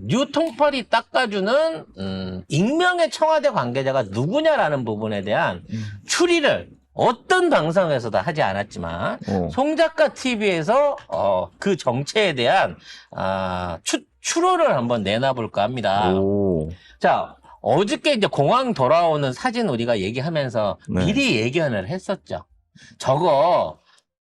뉴통팔이 닦아주는 익명의 청와대 관계자가 누구냐라는 부분에 대한 추리를 어떤 방송에서도 하지 않았지만 송 작가 TV에서 그 정체에 대한 추론을 한번 내놔볼까 합니다. 자, 어저께 이제 공항 돌아오는 사진 우리가 얘기하면서 미리 예견을 했었죠. 저거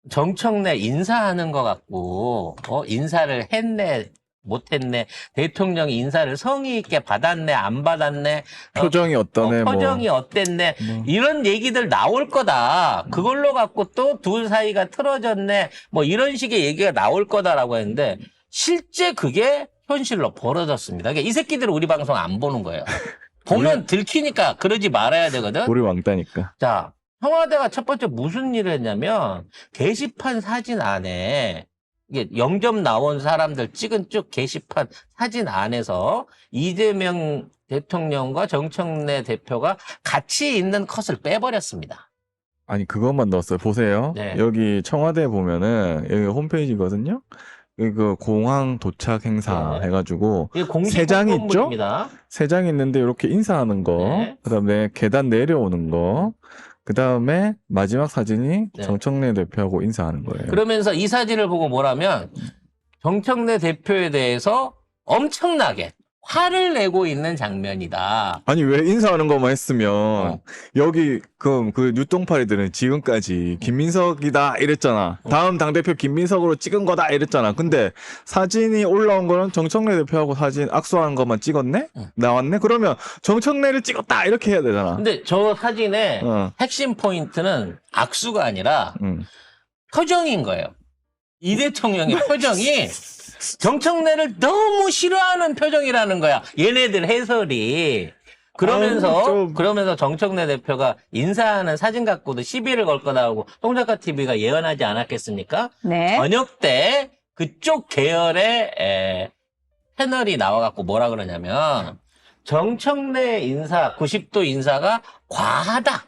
정청래 인사하는 것 같고 인사를 했네 못했네, 대통령이 인사를 성의 있게 받았네 안 받았네, 표정이 어떠네, 표정이 어땠네, 이런 얘기들 나올 거다. 그걸로 갖고 또 둘 사이가 틀어졌네, 뭐 이런 식의 얘기가 나올 거다라고 했는데 실제 그게 현실로 벌어졌습니다. 그러니까 이 새끼들은 우리 방송 안 보는 거예요. 보면 들키니까 그러지 말아야 되거든. 우리 왕따니까. 자, 청와대가 첫 번째 무슨 일을 했냐면 게시판 사진 안에 이게 영접 나온 사람들 찍은 쭉 게시판 사진 안에서 이재명 대통령과 정청래 대표가 같이 있는 컷을 빼버렸습니다. 아니 그것만 넣었어요. 보세요. 네. 여기 청와대 보면은 여기 홈페이지거든요. 그 공항 도착 행사 네. 해가지고 이게 공식 세 장이 있죠? 공문입니다. 세 장이 있는데 이렇게 인사하는 거, 네. 그다음에 계단 내려오는 거, 그다음에 마지막 사진이 네. 정청래 대표하고 인사하는 거예요. 그러면서 이 사진을 보고 뭐라면 정청래 대표에 대해서 엄청나게 화를 내고 있는 장면이다. 아니 왜 인사하는 것만 했으면 여기 그 뉴통팔이들은 지금까지 김민석이다 이랬잖아. 다음 당대표 김민석으로 찍은 거다 이랬잖아. 근데 사진이 올라온 거는 정청래 대표하고 사진 악수하는 것만 찍었네? 나왔네? 그러면 정청래를 찍었다 이렇게 해야 되잖아. 근데 저 사진의 핵심 포인트는 악수가 아니라 표정인 거예요. 이 대통령의 표정이 정청래를 너무 싫어하는 표정이라는 거야. 얘네들 해설이. 그러면서 정청래 대표가 인사하는 사진 갖고도 시비를 걸 거다고 송 작가 TV가 예언하지 않았겠습니까? 네. 저녁 때 그쪽 계열의 패널이 나와갖고 뭐라 그러냐면 정청래 인사, 90도 인사가 과하다.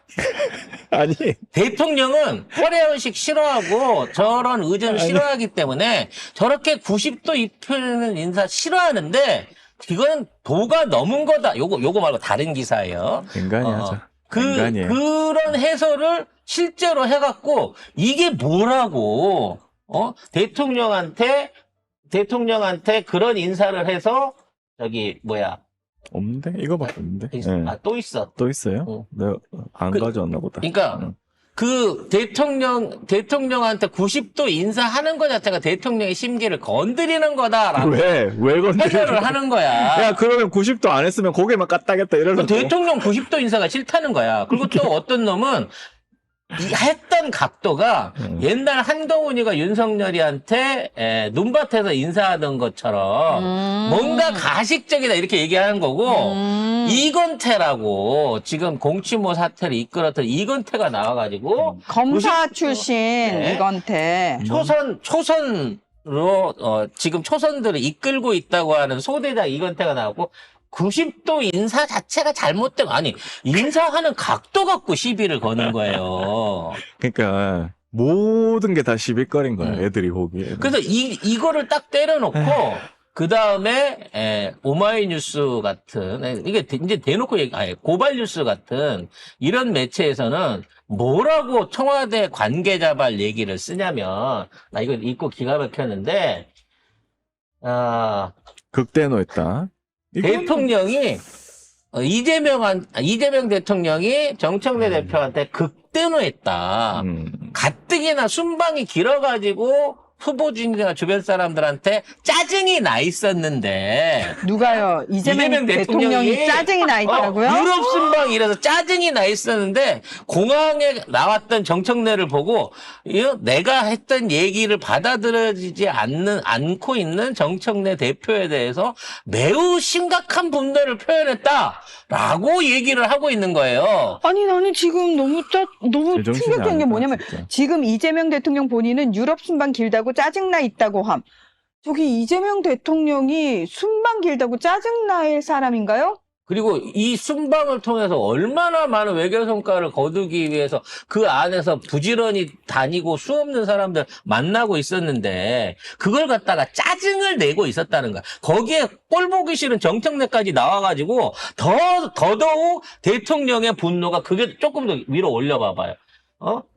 아니 대통령은 허례허식 싫어하고 저런 의전 싫어하기 때문에 저렇게 90도 입히는 인사 싫어하는데 이건 도가 넘은 거다. 요거 말고 다른 기사예요. 인간이 하자. 인간이에요. 그런 해설을 실제로 해갖고 이게 뭐라고 대통령한테 그런 인사를 해서 저기 뭐야 없는데? 이거밖에 없는데? 또 있어. 또 있어요? 내가 안 가져왔나 보다. 그러니까 그 대통령한테 90도 인사하는 것 자체가 대통령의 심기를 건드리는 거다라고 왜 건드려? 해설을 하는 거야. 야 그러면 90도 안 했으면 고개만 까딱했다 이러면서 대통령 90도 인사가 싫다는 거야. 그리고 또 어떤 놈은 했던 각도가 옛날 한동훈이가 윤석열이한테 눈밭에서 인사하던 것처럼 뭔가 가식적이다 이렇게 얘기하는 거고 이건태라고 지금 공치모 사태를 이끌었던 이건태가 나와가지고 검사 출신 네. 이건태. 초선으로 지금 초선들을 이끌고 있다고 하는 소대장 이건태가 나왔고 90도 인사 자체가 잘못된 아니 인사하는 각도 갖고 시비를 거는 거예요. 그러니까 모든 게 다 시비거린 거야. 애들이 보기에. 그래서 이거를 딱 때려놓고 그 다음에 오마이뉴스 같은 이게 이제 대놓고 고발뉴스 같은 이런 매체에서는 뭐라고 청와대 관계자발 얘기를 쓰냐면 나 이거 읽고 기가 막혔는데 극대노했다. 대통령이 이재명 대통령이 정청래 대표한테 극대노했다. 가뜩이나 순방이 길어가지고 후보진이나 주변 사람들한테 짜증이 나 있었는데 누가요? 이재명 대통령이 짜증이 나 있다고요? 유럽 순방 이래서 짜증이 나 있었는데 공항에 나왔던 정청래를 보고 내가 했던 얘기를 받아들여지지 않고 있는 정청래 대표에 대해서 매우 심각한 분노를 표현했다라고 얘기를 하고 있는 거예요. 아니 나는 지금 너무 충격적인 게 뭐냐면 진짜. 지금 이재명 대통령 본인은 유럽 순방 길다고 짜증나 있다고 저기 이재명 대통령이 순방 길다고 짜증날 사람인가요? 그리고 이 순방을 통해서 얼마나 많은 외교 성과를 거두기 위해서 그 안에서 부지런히 다니고 수없는 사람들 만나고 있었는데 그걸 갖다가 짜증을 내고 있었다는 거야. 거기에 꼴 보기 싫은 정청래까지 나와가지고 더더욱 대통령의 분노가 그게 조금 더 위로 올려봐봐요.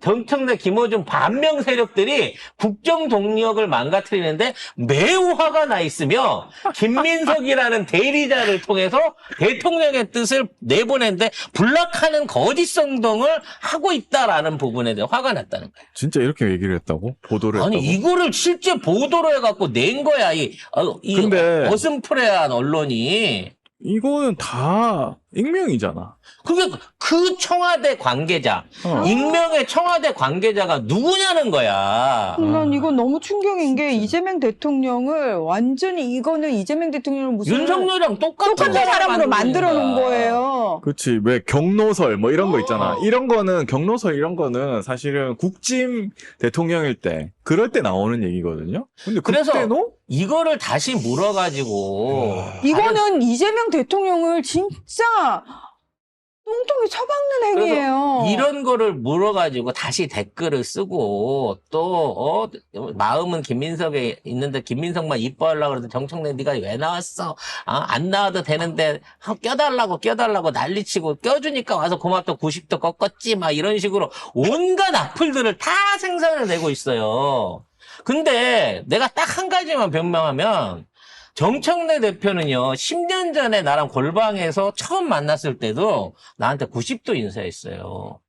정청래, 김어준 반명 세력들이 국정 동력을 망가뜨리는데 매우 화가 나 있으며 김민석이라는 대리자를 통해서 대통령의 뜻을 내보냈는데 불락하는 거짓성동을 하고 있다라는 부분에 대해 화가 났다는 거예요. 진짜 이렇게 얘기를 했다고? 보도를 아니 했다고? 이거를 실제 보도로 해갖고 낸 거야. 이 근데- 어슴푸레한 언론이. 이거는 다 익명이잖아. 그게 그 청와대 관계자, 익명의 청와대 관계자가 누구냐는 거야. 난 이건 너무 충격인 게 이재명 대통령을 완전히 이거는 이재명 대통령을 무슨 윤석열이랑 똑같은 사람으로 만들어 놓은 거야. 거예요. 그렇지. 왜 경로설 뭐 이런 거 있잖아. 이런 거는 경로설 이런 거는 사실은 국짐 대통령일 때 그럴 때 나오는 얘기거든요. 근데 그래서 그때도 이거를 다시 물어가지고 이거는 이재명 대통령을 진짜 똥통에 처박는 행위예요. 이런 거를 물어가지고 다시 댓글을 쓰고 또 마음은 김민석에 있는데 김민석만 이뻐하려고 그러는데 정청래 네가 왜 나왔어? 안 나와도 되는데 껴달라고 난리치고 껴주니까 와서 고맙다 90도 꺾었지 막 이런 식으로 온갖 악플들을 다 생산을 내고 있어요. 근데 내가 딱 한 가지만 변명하면 정청래 대표는요, 10년 전에 나랑 골방에서 처음 만났을 때도 나한테 90도 인사했어요.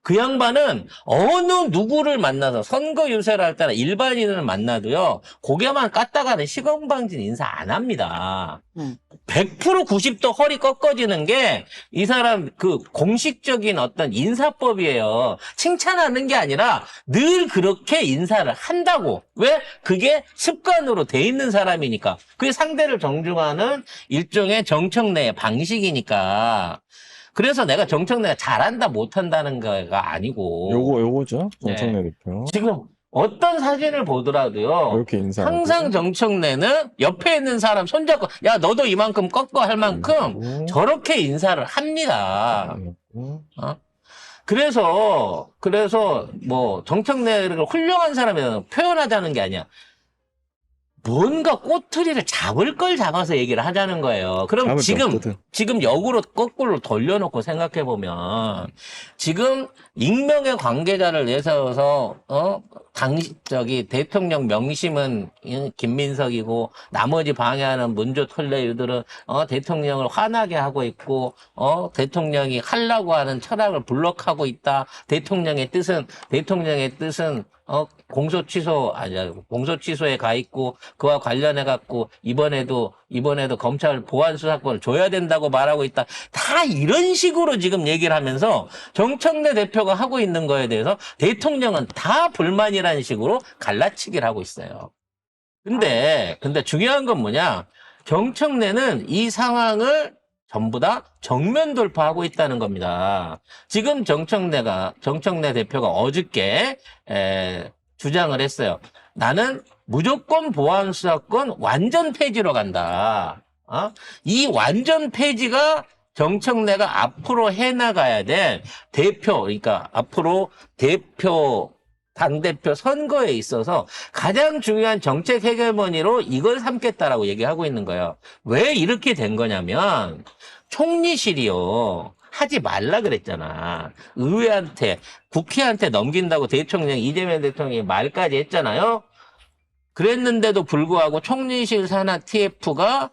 그 양반은 어느 누구를 만나서 선거 유세를 할 때나 일반인을 만나도요, 고개만 깠다가는 시건방진 인사 안 합니다. 100% 90도 허리 꺾어지는 게 이 사람 그 공식적인 어떤 인사법이에요. 칭찬하는 게 아니라 늘 그렇게 인사를 한다고. 왜? 그게 습관으로 돼 있는 사람이니까. 그게 상대를 존중하는 일종의 정청래의 방식이니까. 그래서 내가 정청래가 잘한다 못한다는 거가 아니고 요거죠. 정청래 대표. 지금 어떤 사진을 보더라도요. 이렇게 인사. 항상 정청래는 옆에 있는 사람 손잡고 야 너도 이만큼 꺾어 할 만큼 저렇게 인사를 합니다. 그래서 뭐 정청래를 훌륭한 사람이라고 표현하자는 게 아니야. 뭔가 꼬투리를 잡을 걸 잡아서 얘기를 하자는 거예요. 그럼 지금 역으로 거꾸로 돌려놓고 생각해보면, 지금 익명의 관계자를 내세워서, 대통령 명심은 김민석이고, 나머지 방해하는 문조 털레유들은, 대통령을 화나게 하고 있고, 대통령이 하려고 하는 철학을 블록하고 있다. 대통령의 뜻은, 공소 취소에 가 있고, 그와 관련해갖고, 이번에도 검찰 보안 수사권을 줘야 된다고 말하고 있다. 다 이런 식으로 지금 얘기를 하면서 정청래 대표가 하고 있는 거에 대해서 대통령은 다 불만이라는 식으로 갈라치기를 하고 있어요. 근데 중요한 건 뭐냐? 정청래는 이 상황을 전부 다 정면 돌파하고 있다는 겁니다. 지금 정청래 대표가 어저께 주장을 했어요. 나는 무조건 보안 수사권 완전 폐지로 간다. 이 완전 폐지가 정청래가 앞으로 해나가야 될 그러니까 앞으로 당대표 선거에 있어서 가장 중요한 정책 해결문으로 이걸 삼겠다라고 얘기하고 있는 거예요. 왜 이렇게 된 거냐면 총리실이요. 하지 말라 그랬잖아. 국회한테 넘긴다고 이재명 대통령이 말까지 했잖아요. 그랬는데도 불구하고 총리실 산하 TF가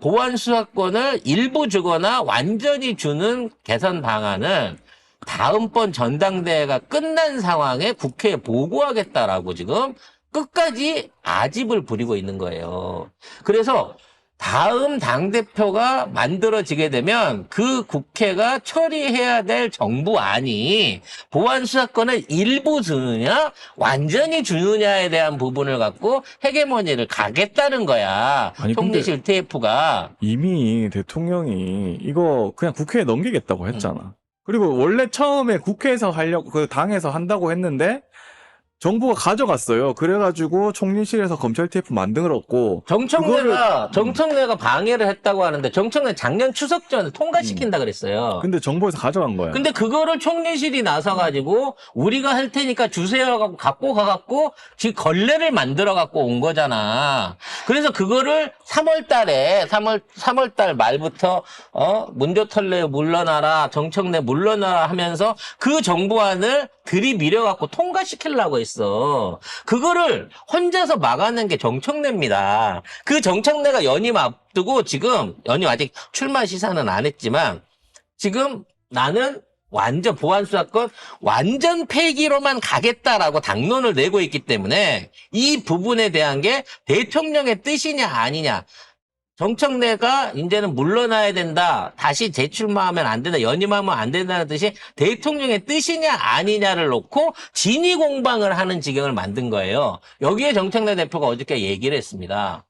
보안 수사권을 일부 주거나 완전히 주는 개선 방안을 다음번 전당대회가 끝난 상황에 국회에 보고하겠다라고 지금 끝까지 아집을 부리고 있는 거예요. 그래서 다음 당대표가 만들어지게 되면 그 국회가 처리해야 될 정부안이 보안 수사권을 일부 주느냐 완전히 주느냐에 대한 부분을 갖고 헤게모니를 가겠다는 거야. 아니, 총리실 TF가. 이미 대통령이 이거 그냥 국회에 넘기겠다고 했잖아. 그리고 원래 처음에 국회에서 하려고 그 당에서 한다고 했는데 정부가 가져갔어요. 그래가지고 총리실에서 검찰 TF 만들었고 정청래가 방해를 했다고 하는데 정청래 작년 추석 전에 통과시킨다 그랬어요. 근데 정부에서 가져간 거야. 근데 그거를 총리실이 나서가지고 우리가 할 테니까 주세요 갖고 가갖고 지금 걸레를 만들어갖고 온 거잖아. 그래서 그거를 3월달 말부터 문조털레 물러나라, 정청래 물러나라 하면서 그 정부안을 들이밀어갖고 통과시키려고 했어. 그거를 혼자서 막아낸 게 정청래입니다. 그 정청래가 연임 앞두고 지금 연임 아직 출마 시사는 안 했지만 지금 나는 완전 보안수사권 완전 폐기로만 가겠다라고 당론을 내고 있기 때문에 이 부분에 대한 게 대통령의 뜻이냐 아니냐. 정청래가 이제는 물러나야 된다. 다시 재출마하면 안 된다. 연임하면 안 된다는 뜻이 대통령의 뜻이냐 아니냐를 놓고 진위 공방을 하는 지경을 만든 거예요. 여기에 정청래 대표가 어저께 얘기를 했습니다.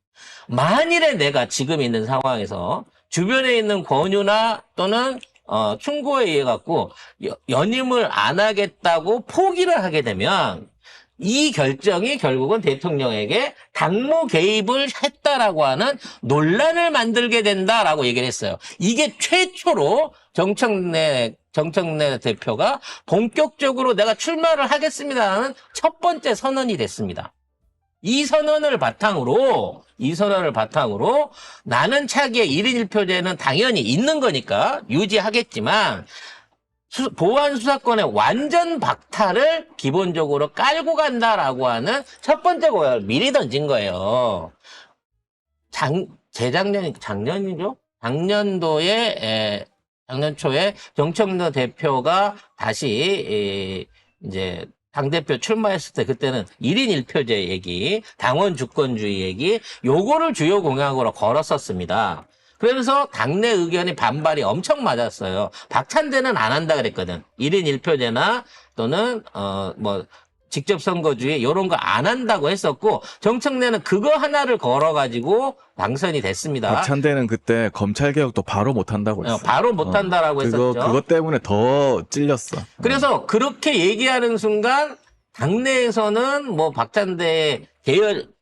만일에 내가 지금 있는 상황에서 주변에 있는 권유나 또는 충고에 의해 갖고 연임을 안 하겠다고 포기를 하게 되면 이 결정이 결국은 대통령에게 당무 개입을 했다라고 하는 논란을 만들게 된다라고 얘기를 했어요. 이게 최초로 정청래 대표가 본격적으로 내가 출마를 하겠습니다라는 첫 번째 선언이 됐습니다. 이 선언을 바탕으로 나는 차기의 1인 1표제는 당연히 있는 거니까 유지하겠지만 보안 수사권의 완전 박탈을 기본적으로 깔고 간다라고 하는 첫 번째 고약을 미리 던진 거예요. 작년이죠? 작년 초에 정청래 대표가 다시 이제 당대표 출마했을 때 그때는 1인 1표제 얘기, 당원 주권주의 얘기, 요거를 주요 공약으로 걸었었습니다. 그래서 당내 의견이 반발이 엄청 맞았어요. 박찬대는 안 한다 그랬거든. 1인 1표제나 또는 직접 선거주의 이런 거 안 한다고 했었고 정청래는 그거 하나를 걸어가지고 당선이 됐습니다. 박찬대는 그때 검찰 개혁도 바로 못 한다고 했어. 바로 못 한다라고 했었죠. 그것 때문에 더 찔렸어. 그래서 그렇게 얘기하는 순간 당내에서는 뭐 박찬대의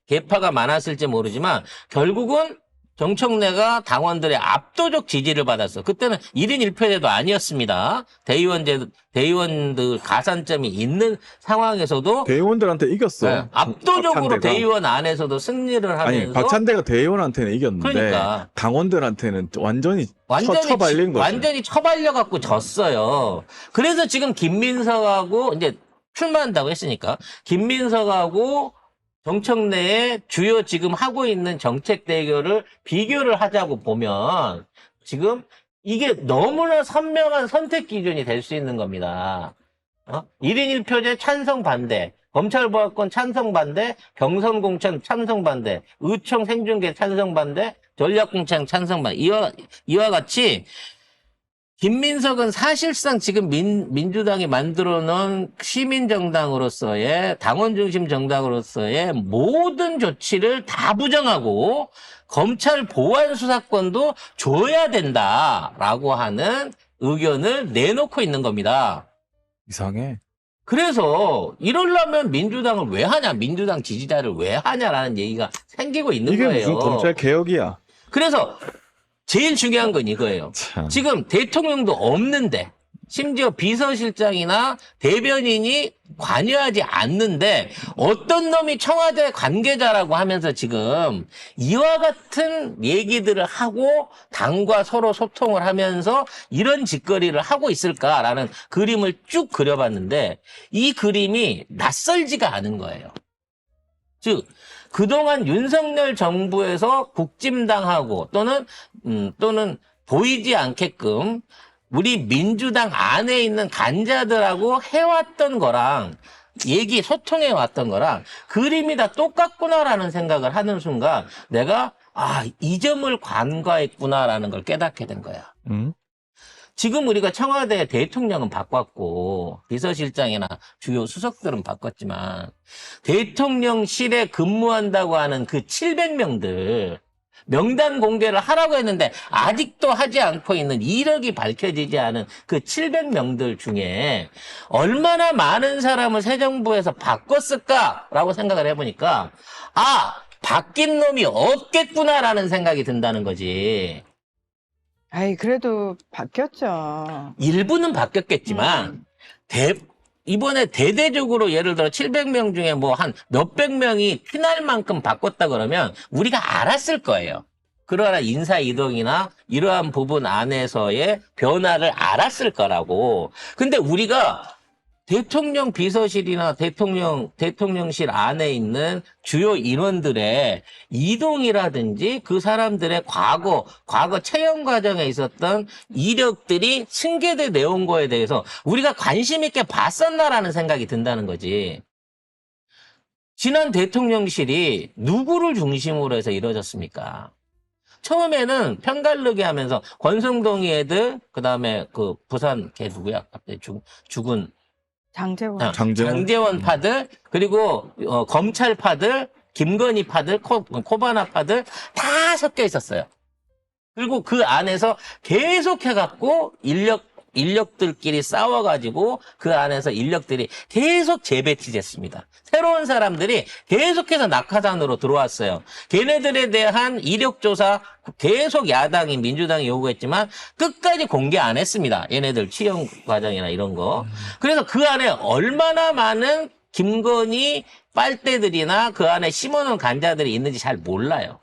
계파가 많았을지 모르지만 결국은 정청래가 당원들의 압도적 지지를 받았어. 그때는 1인 1표제도 아니었습니다. 대의원들 가산점이 있는 상황에서도 대의원들한테 이겼어. 네, 압도적으로 박찬대가. 대의원 안에서도 승리를 하면서 아니 박찬대가 대의원한테는 이겼는데 그러니까. 당원들한테는 완전히 처발린 거죠. 완전히 처발려 갖고 졌어요. 그래서 지금 김민석하고 이제 출마한다고 했으니까 김민석하고 정청래의 주요 지금 하고 있는 정책 대결을 비교를 하자고 보면 지금 이게 너무나 선명한 선택 기준이 될 수 있는 겁니다. 1인 1표제 찬성 반대, 검찰보안권 찬성 반대, 경선 공천 찬성 반대, 의총 생중계 찬성 반대, 전략공천 찬성 반대. 이와 같이 김민석은 사실상 지금 민주당이 만들어 놓은 시민정당으로서의 당원 중심 정당으로서의 모든 조치를 다 부정하고 검찰 보안 수사권도 줘야 된다라고 하는 의견을 내놓고 있는 겁니다. 이상해. 그래서 이러려면 민주당을 왜 하냐, 민주당 지지자를 왜 하냐라는 얘기가 생기고 있는 이게 거예요. 무슨 검찰 개혁이야. 그래서 제일 중요한 건 이거예요. 참. 지금 대통령도 없는데 심지어 비서실장이나 대변인이 관여하지 않는데 어떤 놈이 청와대 관계자라고 하면서 지금 이와 같은 얘기들을 하고 당과 서로 소통을 하면서 이런 짓거리를 하고 있을까라는 그림을 쭉 그려봤는데 이 그림이 낯설지가 않은 거예요. 즉 그동안 윤석열 정부에서 국짐당하고 또는 보이지 않게끔 우리 민주당 안에 있는 간자들하고 해왔던 거랑 소통해왔던 거랑 그림이 다 똑같구나라는 생각을 하는 순간 내가 이 점을 간과했구나라는 걸 깨닫게 된 거야. 지금 우리가 청와대 대통령은 바꿨고 비서실장이나 주요 수석들은 바꿨지만 대통령실에 근무한다고 하는 그 700명들 명단 공개를 하라고 했는데 아직도 하지 않고 있는 이력이 밝혀지지 않은 그 700명들 중에 얼마나 많은 사람을 새 정부에서 바꿨을까라고 생각을 해보니까 바뀐 놈이 없겠구나라는 생각이 든다는 거지. 아이, 그래도 바뀌었죠. 일부는 바뀌었겠지만 이번에 대대적으로 예를 들어 700명 중에 뭐 한 몇백 명이 피날 만큼 바꿨다 그러면 우리가 알았을 거예요. 그러나 인사 이동이나 이러한 부분 안에서의 변화를 알았을 거라고. 근데 우리가 대통령 비서실이나 대통령실 안에 있는 주요 인원들의 이동이라든지 그 사람들의 과거 채용 과정에 있었던 이력들이 승계돼 내온 거에 대해서 우리가 관심 있게 봤었나라는 생각이 든다는 거지. 지난 대통령실이 누구를 중심으로 해서 이루어졌습니까? 처음에는 편갈르기 하면서 권성동이 애들, 그 다음에 그 부산 걔 누구야? 갑자기 죽은 장제원. 장제원 파들, 그리고 검찰 파들, 김건희 파들, 코바나 파들 다 섞여 있었어요. 그리고 그 안에서 계속 해갖고 인력들끼리 싸워가지고 그 안에서 인력들이 계속 재배치됐습니다. 새로운 사람들이 계속해서 낙하산으로 들어왔어요. 걔네들에 대한 이력조사 계속 야당이 민주당이 요구했지만 끝까지 공개 안 했습니다. 얘네들 취업 과정이나 이런 거. 그래서 그 안에 얼마나 많은 김건희 빨대들이나 그 안에 심어놓은 간자들이 있는지 잘 몰라요.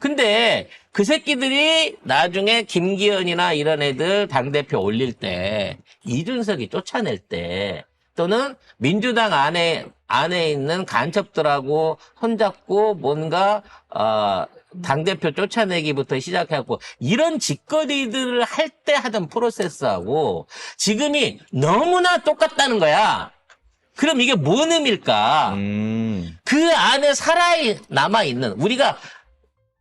근데 그 새끼들이 나중에 김기현이나 이런 애들 당대표 올릴 때, 이준석이 쫓아낼 때, 또는 민주당 안에 있는 간첩들하고 손잡고 뭔가 당대표 쫓아내기부터 시작해갖고 이런 짓거리들을 할 때 하던 프로세스하고 지금이 너무나 똑같다는 거야. 그럼 이게 뭔 의미일까? 그 안에 남아있는 우리가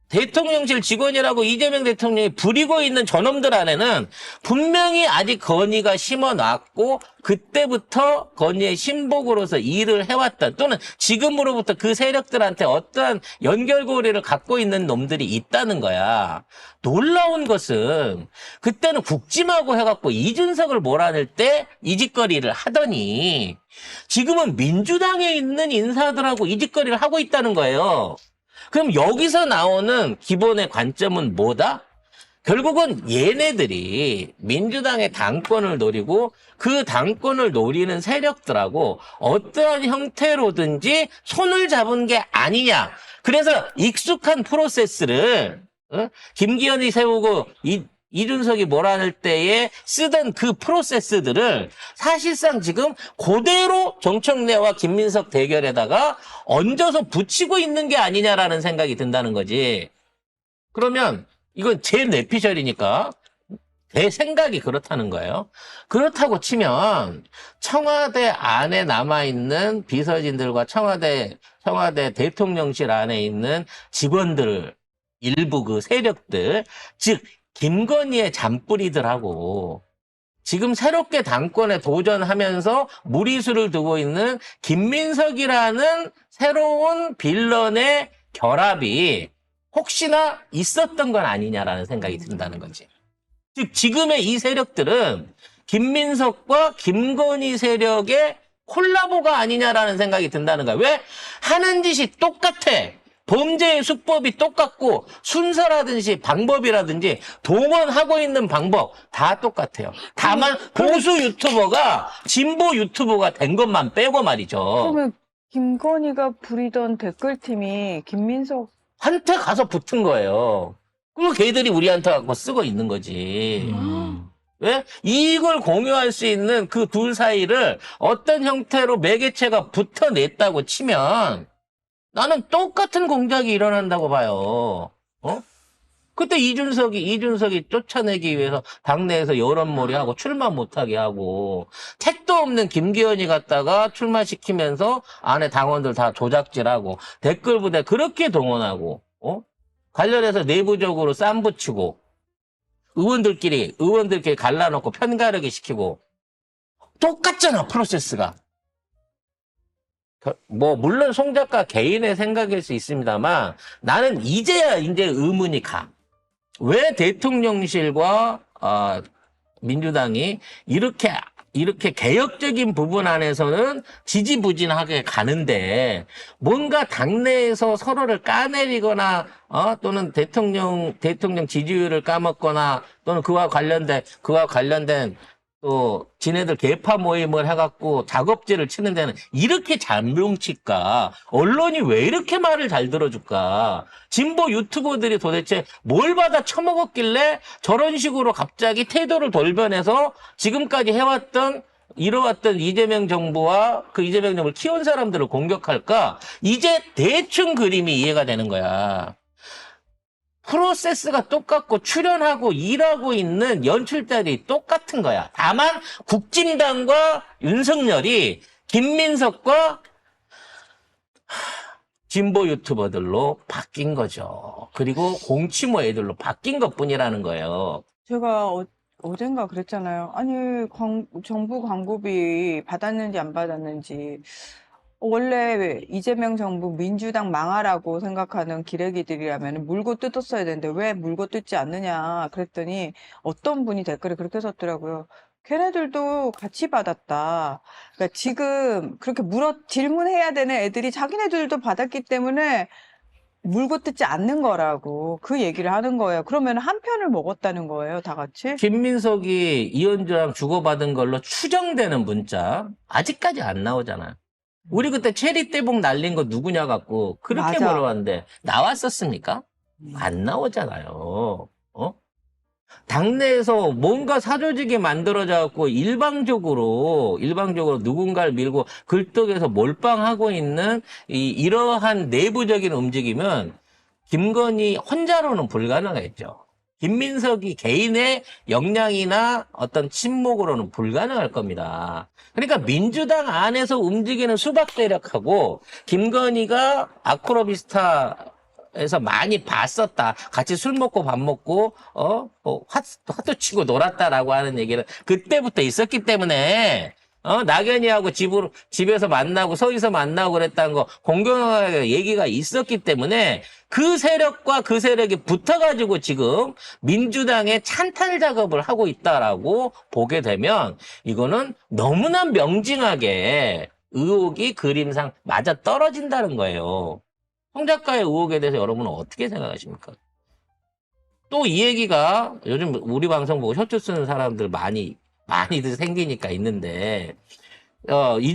대통령실 직원이라고 이재명 대통령이 부리고 있는 저놈들 안에는 분명히 아직 건의가 심어놨고 그때부터 건의의 신복으로서 일을 해왔던 또는 지금으로부터 그 세력들한테 어떠한 연결고리를 갖고 있는 놈들이 있다는 거야. 놀라운 것은 그때는 국짐하고 해갖고 이준석을 몰아낼 때 이 짓거리를 하더니 지금은 민주당에 있는 인사들하고 이 짓거리를 하고 있다는 거예요. 그럼 여기서 나오는 기본의 관점은 뭐다? 결국은 얘네들이 민주당의 당권을 노리고 그 당권을 노리는 세력들하고 어떠한 형태로든지 손을 잡은 게 아니냐. 그래서 익숙한 프로세스를 김기현이 세우고 이준석이 몰아낼 때에 쓰던 그 프로세스들을 사실상 지금 그대로 정청래와 김민석 대결에다가 얹어서 붙이고 있는 게 아니냐라는 생각이 든다는 거지. 그러면 이건 제 뇌피셜이니까 내 생각이 그렇다는 거예요. 그렇다고 치면 청와대 안에 남아있는 비서진들과 청와대 대통령실 안에 있는 직원들 일부 그 세력들, 즉 김건희의 잔뿌리들하고 지금 새롭게 당권에 도전하면서 무리수를 두고 있는 김민석이라는 새로운 빌런의 결합이 혹시나 있었던 건 아니냐라는 생각이 든다는 거지. 즉 지금의 이 세력들은 김민석과 김건희 세력의 콜라보가 아니냐라는 생각이 든다는 거야. 왜? 하는 짓이 똑같아. 범죄의 수법이 똑같고 순서라든지 방법이라든지 동원하고 있는 방법 다 똑같아요. 다만 보수 유튜버가 진보 유튜버가 된 것만 빼고 말이죠. 그러면 김건희가 부리던 댓글팀이 김민석 한테 가서 붙은 거예요. 그리고 걔들이 우리한테 갖고 쓰고 있는 거지. 왜? 이익을 공유할 수 있는 그 둘 사이를 어떤 형태로 매개체가 붙어냈다고 치면 나는 똑같은 공작이 일어난다고 봐요. 그때 이준석이 쫓아내기 위해서 당내에서 여론몰이하고 출마 못하게 하고 택도 없는 김기현이 갔다가 출마시키면서 안에 당원들 다 조작질하고 댓글 부대 그렇게 동원하고 관련해서 내부적으로 쌈 붙이고 의원들끼리 갈라놓고 편가르기 시키고 똑같잖아 프로세스가. 뭐 물론 송 작가 개인의 생각일 수 있습니다만 나는 이제야 이제 의문이 가. 왜 대통령실과 민주당이 이렇게 개혁적인 부분 안에서는 지지부진하게 가는데 뭔가 당내에서 서로를 까내리거나 또는 대통령 지지율을 까먹거나 또는 그와 관련된 또 지네들 계파 모임을 해갖고 작업질을 치는 데는 이렇게 잘 뭉칠까? 언론이 왜 이렇게 말을 잘 들어줄까? 진보 유튜버들이 도대체 뭘 받아 처먹었길래 저런 식으로 갑자기 태도를 돌변해서 지금까지 이뤄왔던 이재명 정부와 그 이재명 정부를 키운 사람들을 공격할까? 이제 대충 그림이 이해가 되는 거야. 프로세스가 똑같고 출연하고 일하고 있는 연출자들이 똑같은 거야. 다만 국진당과 윤석열이 김민석과 진보 유튜버들로 바뀐 거죠. 그리고 공치모 애들로 바뀐 것뿐이라는 거예요. 제가 어젠가 그랬잖아요. 아니, 정부 광고비 받았는지 안 받았는지. 원래 이재명 정부 민주당 망하라고 생각하는 기레기들이라면 물고 뜯었어야 되는데 왜 물고 뜯지 않느냐 그랬더니 어떤 분이 댓글에 그렇게 썼더라고요. 걔네들도 같이 받았다. 그러니까 지금 그렇게 질문해야 되는 애들이 자기네들도 받았기 때문에 물고 뜯지 않는 거라고 그 얘기를 하는 거예요. 그러면 한 편을 먹었다는 거예요, 다 같이? 김민석이 이현주랑 주고받은 걸로 추정되는 문자 아직까지 안 나오잖아요. 우리 그때 체리 떼복 날린 거 누구냐 갖고 그렇게 맞아. 물어봤는데 나왔었습니까? 안 나오잖아요. 당내에서 뭔가 사조직이 만들어져 갖고 일방적으로 누군가를 밀고 글떡에서 몰빵하고 있는 이러한 내부적인 움직임은 김건희 혼자로는 불가능했죠. 김민석이 개인의 역량이나 어떤 친목으로는 불가능할 겁니다. 그러니까 민주당 안에서 움직이는 수박 세력하고 김건희가 아크로비스타에서 많이 봤었다. 같이 술 먹고 밥 먹고 화도 치고 놀았다라고 하는 얘기는 그때부터 있었기 때문에 낙연이하고 집에서 만나고 서울에서 만나고 그랬다는 거 공경하게 얘기가 있었기 때문에 그 세력과 그 세력이 붙어가지고 지금 민주당의 찬탈 작업을 하고 있다라고 보게 되면 이거는 너무나 명징하게 의혹이 그림상 맞아 떨어진다는 거예요. 송 작가의 의혹에 대해서 여러분은 어떻게 생각하십니까? 또 이 얘기가 요즘 우리 방송 보고 셔츠 쓰는 사람들 많이들 생기니까 있는데, 이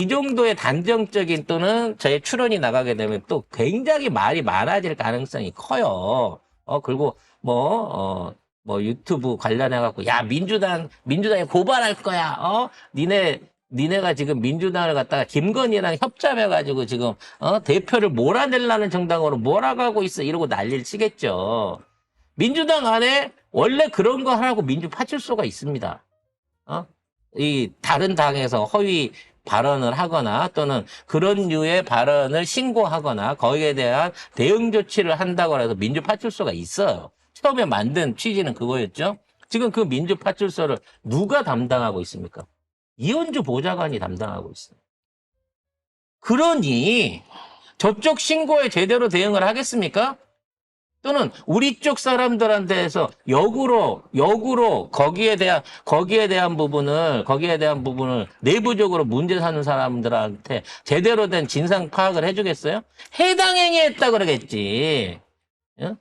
정도의 단정적인 또는 저의 출연이 나가게 되면 또 굉장히 말이 많아질 가능성이 커요. 그리고 유튜브 관련해갖고, 야, 민주당에 고발할 거야. 니네가 지금 민주당을 갖다가 김건희랑 협잡해가지고 지금, 대표를 몰아내려는 정당으로 몰아가고 있어. 이러고 난리를 치겠죠. 민주당 안에 원래 그런 거 하라고 민주파출소가 있습니다. 이 다른 당에서 허위 발언을 하거나 또는 그런 류의 발언을 신고하거나 거기에 대한 대응 조치를 한다고 해서 민주파출소가 있어요. 처음에 만든 취지는 그거였죠. 지금 그 민주파출소를 누가 담당하고 있습니까? 이현주 보좌관이 담당하고 있어요. 그러니 저쪽 신고에 제대로 대응을 하겠습니까? 또는 우리 쪽 사람들한테서 역으로 거기에 대한 부분을 내부적으로 문제 사는 사람들한테 제대로 된 진상 파악을 해주겠어요? 해당 행위했다 그러겠지. 응?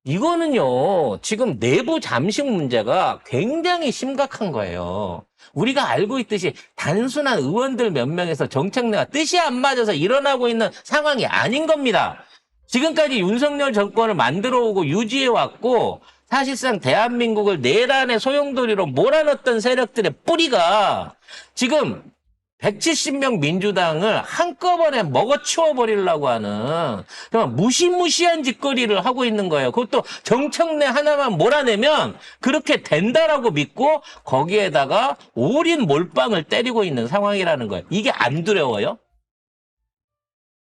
이거는요, 지금 내부 잠식 문제가 굉장히 심각한 거예요. 우리가 알고 있듯이 단순한 의원들 몇 명에서 정책내가 뜻이 안 맞아서 일어나고 있는 상황이 아닌 겁니다. 지금까지 윤석열 정권을 만들어 오고 유지해 왔고 사실상 대한민국을 내란의 소용돌이로 몰아넣었던 세력들의 뿌리가 지금 170명 민주당을 한꺼번에 먹어치워 버리려고 하는 정말 무시무시한 짓거리를 하고 있는 거예요. 그것도 정청래 하나만 몰아내면 그렇게 된다라고 믿고 거기에다가 올인 몰빵을 때리고 있는 상황이라는 거예요. 이게 안 두려워요?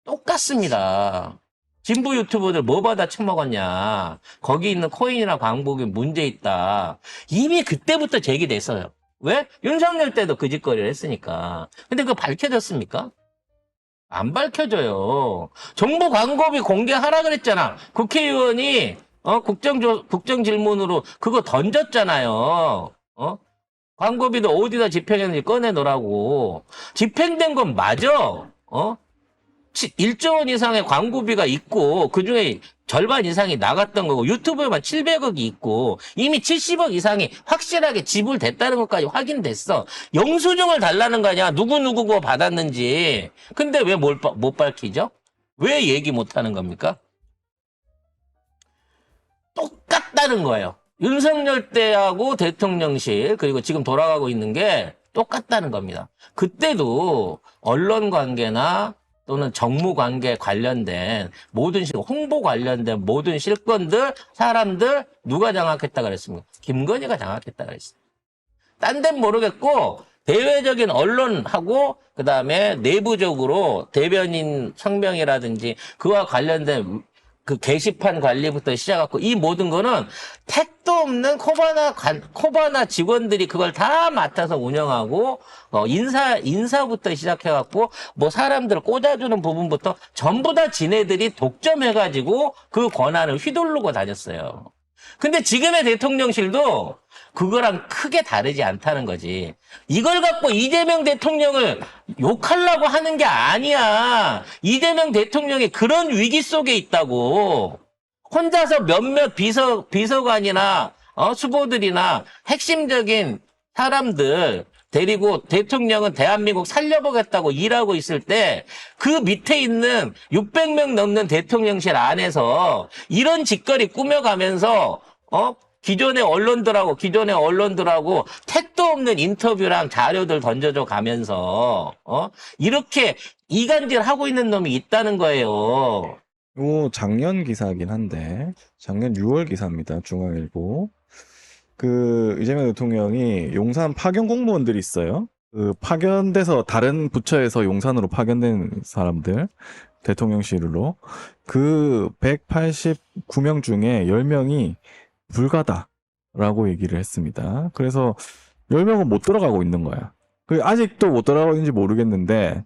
똑같습니다. 진보 유튜버들 뭐 받아 처먹었냐. 거기 있는 코인이나 광고에 문제 있다. 이미 그때부터 제기됐어요. 왜? 윤석열 때도 그 짓거리를 했으니까. 근데 그거 밝혀졌습니까? 안 밝혀져요. 정부 광고비 공개하라 그랬잖아. 국회의원이 국정 질문으로 그거 던졌잖아요. 광고비도 어디다 집행했는지 꺼내놓으라고. 집행된 건 맞아. 1조 원 이상의 광고비가 있고 그중에 절반 이상이 나갔던 거고 유튜브에만 700억이 있고 이미 70억 이상이 확실하게 지불됐다는 것까지 확인됐어. 영수증을 달라는 거 아니야. 누구 거 받았는지. 근데 왜 못 밝히죠? 왜 얘기 못 하는 겁니까? 똑같다는 거예요. 윤석열 때하고 대통령실 그리고 지금 돌아가고 있는 게 똑같다는 겁니다. 그때도 언론 관계나 또는 정무 관계 관련된 모든 홍보 관련된 모든 실권들, 사람들 누가 장악했다 그랬습니까? 김건희가 장악했다 그랬어요. 딴 데는 모르겠고 대외적인 언론하고 그다음에 내부적으로 대변인 성명이라든지 그와 관련된 그 게시판 관리부터 시작하고 이 모든 거는 택도 없는 코바나 직원들이 그걸 다 맡아서 운영하고 인사부터 시작해갖고 뭐 사람들 꽂아주는 부분부터 전부 다 지네들이 독점해가지고 그 권한을 휘두르고 다녔어요. 근데 지금의 대통령실도 그거랑 크게 다르지 않다는 거지. 이걸 갖고 이재명 대통령을 욕하려고 하는 게 아니야. 이재명 대통령이 그런 위기 속에 있다고. 혼자서 몇몇 비서관이나 수보들이나 핵심적인 사람들 데리고 대통령은 대한민국 살려보겠다고 일하고 있을 때 그 밑에 있는 600명 넘는 대통령실 안에서 이런 짓거리 꾸며가면서 기존의 언론들하고 택도 없는 인터뷰랑 자료들 던져줘 가면서 이렇게 이간질하고 있는 놈이 있다는 거예요. 작년 기사긴 한데 작년 6월 기사입니다. 중앙일보. 그 이재명 대통령이 용산 파견 공무원들이 있어요. 그 파견돼서 다른 부처에서 용산으로 파견된 사람들 대통령실로 그 189명 중에 10명이 불가다라고 얘기를 했습니다. 그래서 10명은 못 들어가고 있는 거야. 아직도 못 들어가고 있는지 모르겠는데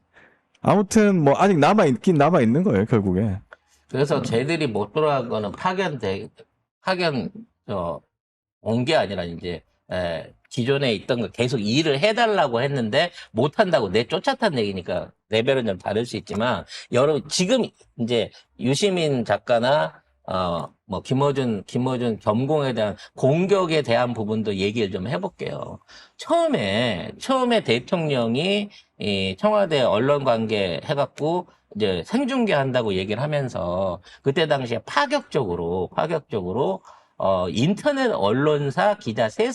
아무튼 뭐 아직 남아 있는 거예요, 결국에. 그래서 쟤들이 못 들어간 거는 온 게 아니라 이제 기존에 있던 거 계속 일을 해달라고 했는데 못한다고 내쫓았다는 얘기니까 레벨은 좀 다를 수 있지만 여러분 지금 이제 유시민 작가나 뭐 김어준 겸공에 대한 공격에 대한 부분도 얘기를 좀 해볼게요. 처음에 대통령이 이 청와대 언론 관계 해갖고 이제 생중계한다고 얘기를 하면서 그때 당시에 파격적으로 인터넷 언론사 기자 세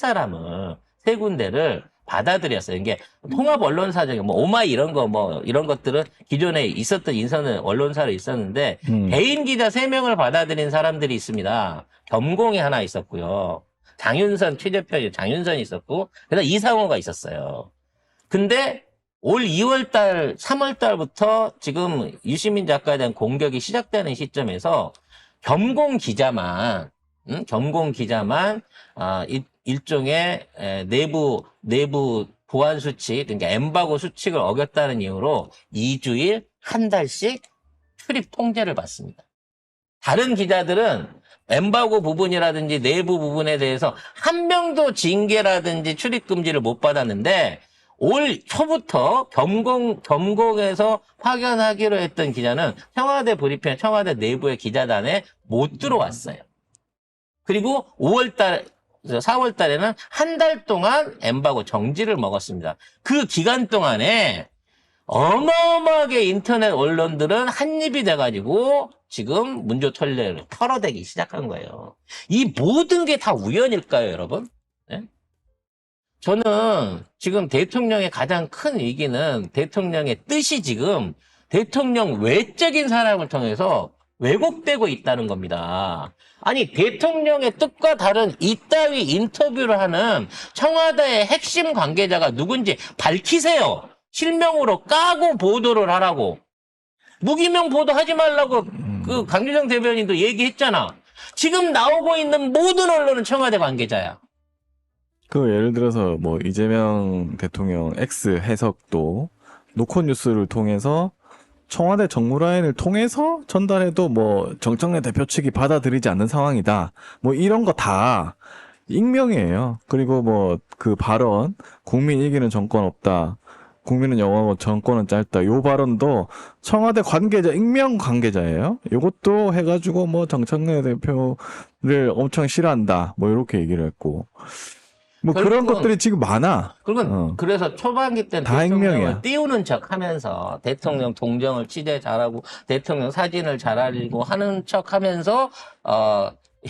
군데를 받아들였어요. 이게 통합 언론사적인 뭐 오마이 이런 것들은 기존에 있었던 인터넷 언론사로 있었는데 개인 기자 3명을 받아들인 사람들이 있습니다. 겸공이 하나 있었고요. 장윤선 취재편이 장윤선이 있었고 그다음 이상호가 있었어요. 근데 올 2월달, 3월달부터 지금 유시민 작가에 대한 공격이 시작되는 시점에서 겸공 기자만 일종의 내부 보안 수칙, 그러니까 엠바고 수칙을 어겼다는 이유로 2주일, 한 달씩 출입 통제를 받습니다. 다른 기자들은 엠바고 부분이라든지 내부 부분에 대해서 한 명도 징계라든지 출입 금지를 못 받았는데 올 초부터 겸공에서 파견하기로 했던 기자는 청와대 브리핑, 청와대 내부의 기자단에 못 들어왔어요. 그리고 4월 달에는 한 달 동안 엠바고 정지를 먹었습니다. 그 기간 동안에 어마어마하게 인터넷 언론들은 한입이 돼가지고 지금 문조 털레를 털어대기 시작한 거예요. 이 모든 게 다 우연일까요, 여러분? 네? 저는 지금 대통령의 가장 큰 위기는 대통령의 뜻이 지금 대통령 외적인 사람을 통해서 왜곡되고 있다는 겁니다. 아니 대통령의 뜻과 다른 이따위 인터뷰를 하는 청와대의 핵심 관계자가 누군지 밝히세요. 실명으로 까고 보도를 하라고. 무기명 보도하지 말라고 그 강규정 대변인도 얘기했잖아. 지금 나오고 있는 모든 언론은 청와대 관계자야. 예를 들어서 뭐 이재명 대통령 X 해석도 노컷뉴스를 통해서 청와대 정무라인을 통해서 전달해도 뭐 정청래 대표 측이 받아들이지 않는 상황이다. 뭐 이런 거 다 익명이에요. 그리고 뭐 그 발언 국민 이기는 정권 없다. 국민은 영원하고 정권은 짧다. 요 발언도 청와대 관계자, 익명 관계자예요. 요것도 해가지고 뭐 정청래 대표를 엄청 싫어한다. 뭐 이렇게 얘기를 했고. 뭐 그런 결국은- 것들이 지금 많아. 그러면 그래서 초반기 때는 다 대통령을 익명이야. 띄우는 척 하면서 대통령 동정을 취재 잘하고 대통령 사진을 잘 알리고 하는 척 하면서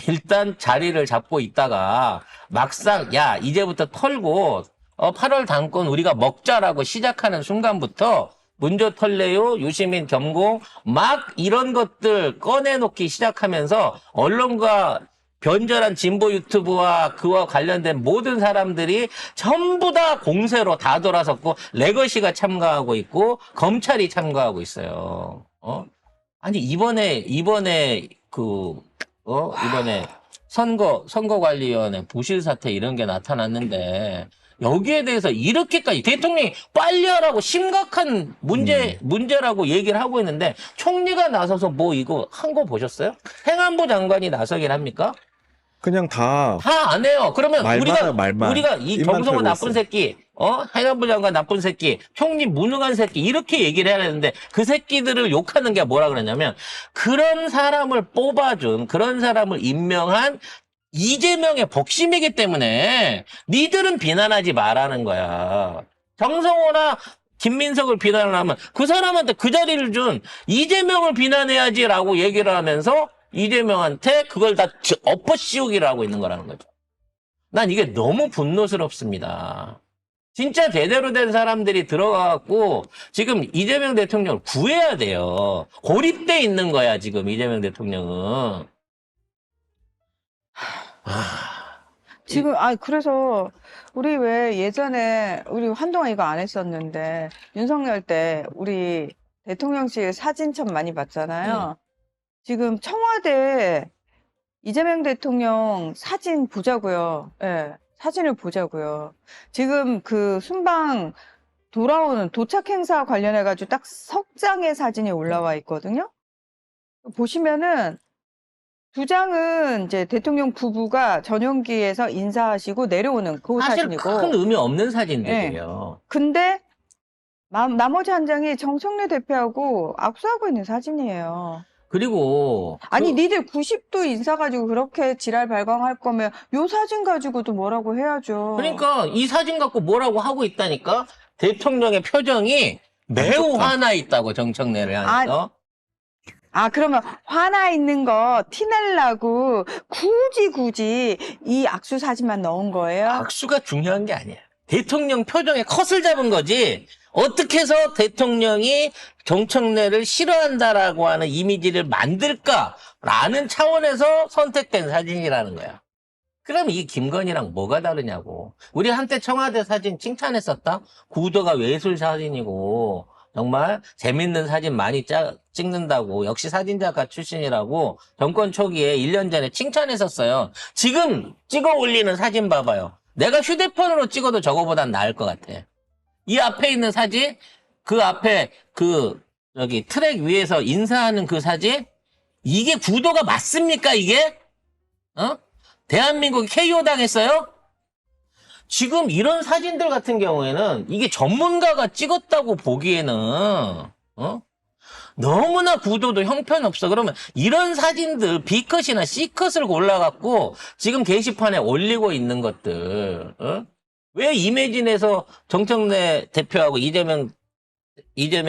일단 자리를 잡고 있다가 막상 야 이제부터 털고 8월 당권 우리가 먹자라고 시작하는 순간부터 문조 털래요, 유시민 겸공 막 이런 것들 꺼내놓기 시작하면서 언론과 변절한 진보 유튜브와 그와 관련된 모든 사람들이 전부 다 공세로 다 돌아섰고 레거시가 참가하고 있고 검찰이 참가하고 있어요. 아니 이번에 선거관리위원회 부실 사태 이런 게 나타났는데 여기에 대해서 이렇게까지 대통령이 빨리 하라고 심각한 문제라고 얘기를 하고 있는데 총리가 나서서 뭐 이거 한 거 보셨어요? 행안부 장관이 나서긴 합니까? 그냥 다 다 안 해요. 그러면 말만 해요, 말만. 우리가 이 입만 정성호 털고 나쁜 있어요. 새끼, 행안부 장관 나쁜 새끼, 총리 무능한 새끼 이렇게 얘기를 해야 되는데 그 새끼들을 욕하는 게 뭐라 그러냐면 그런 사람을 뽑아준 그런 사람을 임명한 이재명의 복심이기 때문에 니들은 비난하지 말라는 거야. 정성호나 김민석을 비난을 하면 그 사람한테 그 자리를 준 이재명을 비난해야지라고 얘기를 하면서 이재명한테 그걸 다 엎어씌우기를 하고 있는 거라는 거죠. 난 이게 너무 분노스럽습니다. 진짜 제대로 된 사람들이 들어가갖고 지금 이재명 대통령을 구해야 돼요. 고립돼 있는 거야 지금 이재명 대통령은. 지금, 그래서, 우리 왜 예전에, 우리 한동안 이거 안 했었는데, 윤석열 때, 우리 대통령실 사진 참 많이 봤잖아요. 지금 청와대 이재명 대통령 사진 보자고요. 예, 사진을 보자고요. 지금 그 순방 돌아오는 도착 행사 관련해가지고 딱 석 장의 사진이 올라와 있거든요. 보시면은, 두 장은 이제 대통령 부부가 전용기에서 인사하시고 내려오는 그 사실 사진이고. 큰 의미 없는 사진들이에요. 근데 나머지 한 장이 정청래 대표하고 악수하고 있는 사진이에요. 그리고 아니 니들 90도 인사 가지고 그렇게 지랄 발광할 거면 요 사진 가지고도 뭐라고 해야죠. 그러니까 이 사진 갖고 뭐라고 하고 있다니까 대통령의 표정이 매우 화나 있다고 정청래를 하면서. 그러면 화나 있는 거 티내려고 굳이 이 악수 사진만 넣은 거예요? 악수가 중요한 게 아니야. 대통령 표정에 컷을 잡은 거지. 어떻게 해서 대통령이 정청래를 싫어한다라고 하는 이미지를 만들까라는 차원에서 선택된 사진이라는 거야. 그럼 이 김건희랑 뭐가 다르냐고. 우리 한때 청와대 사진 칭찬했었다? 구도가 외술 사진이고 정말 재밌는 사진 많이 찍는다고 역시 사진작가 출신이라고 정권 초기에 1년 전에 칭찬했었어요. 지금 찍어 올리는 사진 봐봐요. 내가 휴대폰으로 찍어도 저거보단 나을 것 같아. 이 앞에 있는 사진, 그 앞에 여기 트랙 위에서 인사하는 그 사진, 이게 구도가 맞습니까, 이게? 대한민국이 KO 당했어요? 지금 이런 사진들 같은 경우에는 이게 전문가가 찍었다고 보기에는, 너무나 구도도 형편없어. 그러면 이런 사진들 B컷이나 C컷을 골라갖고 지금 게시판에 올리고 있는 것들, 왜 이매진에서 정청래 대표하고 이재명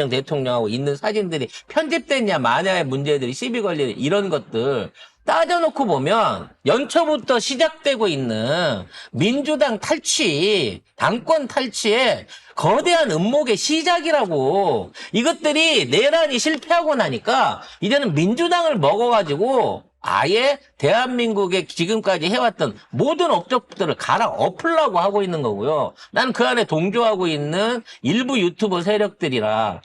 대통령하고 있는 사진들이 편집됐냐 마냐의 문제들이 시비 걸리는 이런 것들 따져놓고 보면 연초부터 시작되고 있는 민주당 탈취, 당권 탈취의 거대한 음모의 시작이라고. 이것들이 내란이 실패하고 나니까 이제는 민주당을 먹어가지고 아예 대한민국에 지금까지 해왔던 모든 업적들을 갈아 엎으려고 하고 있는 거고요. 난 그 안에 동조하고 있는 일부 유튜버 세력들이라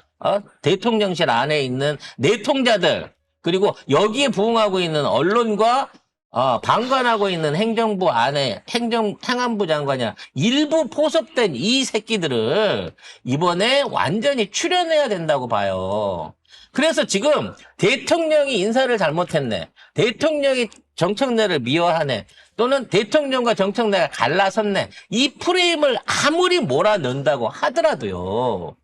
대통령실 안에 있는 내통자들 그리고 여기에 부응하고 있는 언론과 방관하고 있는 행정부 안에 행안부 장관이나 일부 포섭된 이 새끼들을 이번에 완전히 추려내야 된다고 봐요. 그래서 지금 대통령이 인사를 잘못했네. 대통령이 정청래를 미워하네. 또는 대통령과 정청래가 갈라섰네. 이 프레임을 아무리 몰아넣는다고 하더라도요.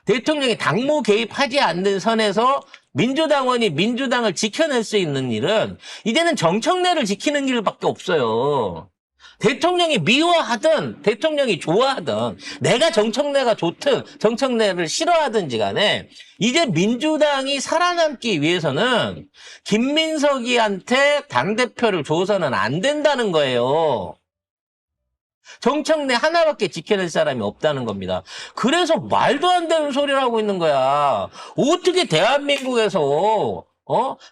대통령이 당무 개입하지 않는 선에서 민주당원이 민주당을 지켜낼 수 있는 일은 이제는 정청래를 지키는 일밖에 없어요. 대통령이 미워하든 대통령이 좋아하든 내가 정청래가 좋든 정청래를 싫어하든지 간에 이제 민주당이 살아남기 위해서는 김민석이한테 당대표를 줘서는 안 된다는 거예요. 정청래 하나밖에 지켜낼 사람이 없다는 겁니다. 그래서 말도 안 되는 소리를 하고 있는 거야. 어떻게 대한민국에서